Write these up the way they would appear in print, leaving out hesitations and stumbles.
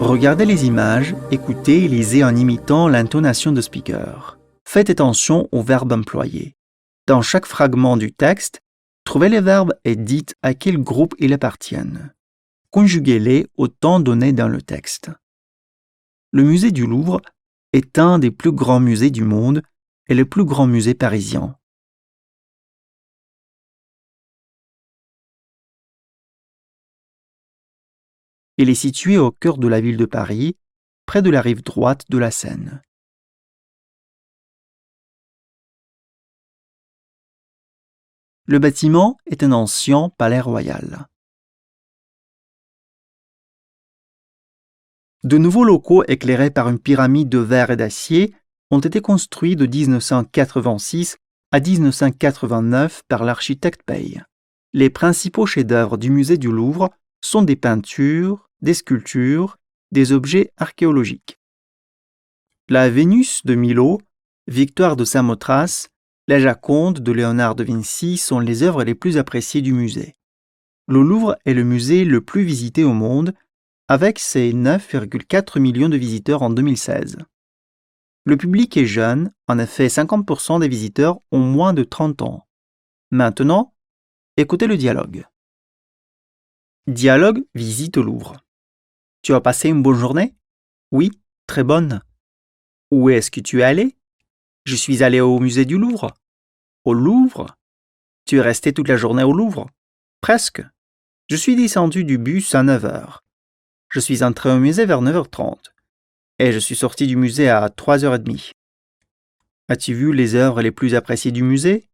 Regardez les images, écoutez et lisez en imitant l'intonation de speaker. Faites attention aux verbes employés. Dans chaque fragment du texte, trouvez les verbes et dites à quel groupe ils appartiennent. Conjuguez-les au temps donné dans le texte. Le musée du Louvre est un des plus grands musées du monde et le plus grand musée parisien. Il est situé au cœur de la ville de Paris, près de la rive droite de la Seine. Le bâtiment est un ancien palais royal. De nouveaux locaux éclairés par une pyramide de verre et d'acier ont été construits de 1986 à 1989 par l'architecte Paye. Les principaux chefs-d'œuvre du musée du Louvre sont des peintures, des sculptures, des objets archéologiques. La Vénus de Milo, Victoire de Samothrace, la Joconde de Léonard de Vinci sont les œuvres les plus appréciées du musée. Le Louvre est le musée le plus visité au monde, avec ses 9,4 millions de visiteurs en 2016. Le public est jeune, en effet 50% des visiteurs ont moins de 30 ans. Maintenant, écoutez le dialogue. Dialogue visite au Louvre. Tu as passé une bonne journée? Oui, très bonne. Où est-ce que tu es allé? Je suis allé au musée du Louvre. Au Louvre? Tu es resté toute la journée au Louvre? Presque. Je suis descendu du bus à 9h. Je suis entré au musée vers 9h30. Et je suis sorti du musée à 3h30. As-tu vu les œuvres les plus appréciées du musée?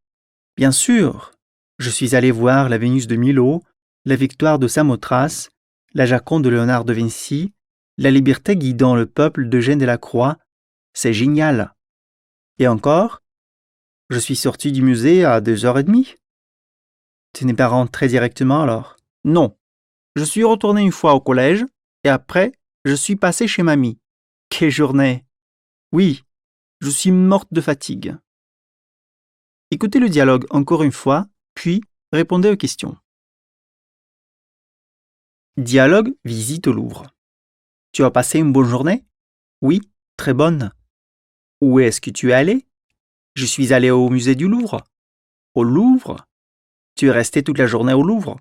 Bien sûr. Je suis allé voir la Vénus de Milo, la Victoire de Samothrace, la Joconde de Léonard de Vinci, la Liberté guidant le peuple d'Eugène Delacroix. C'est génial. Et encore? Je suis sorti du musée à 2h30. Tu n'es pas rentré directement alors? Non. Je suis retourné une fois au collège et après, je suis passé chez mamie. Quelle journée! Oui, je suis morte de fatigue. Écoutez le dialogue encore une fois, puis répondez aux questions. Dialogue visite au Louvre. Tu as passé une bonne journée? Oui, très bonne. Où est-ce que tu es allé? Je suis allé au musée du Louvre. Au Louvre? Tu es resté toute la journée au Louvre?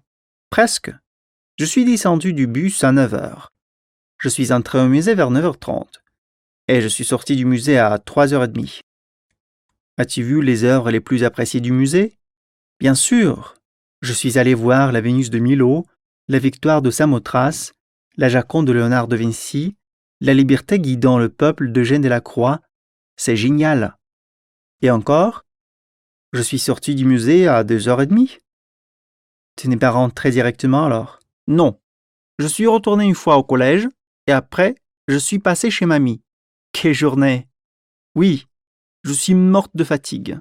Presque. Je suis descendu du bus à 9h. Je suis entré au musée vers 9h30. Et je suis sorti du musée à 3h30. As-tu vu les œuvres les plus appréciées du musée? Bien sûr. Je suis allé voir la Vénus de Milo, la Victoire de Samothrace, la Joconde de Léonard de Vinci, la Liberté guidant le peuple d'Eugène Delacroix. C'est génial. Et encore? Je suis sorti du musée à 2h30. Tu n'es pas rentré directement alors? Non. Je suis retourné une fois au collège et après, je suis passé chez mamie. Quelle journée! Oui, je suis morte de fatigue.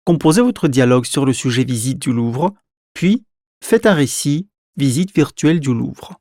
Composez votre dialogue sur le sujet visite du Louvre, puis faites un récit visite virtuelle du Louvre.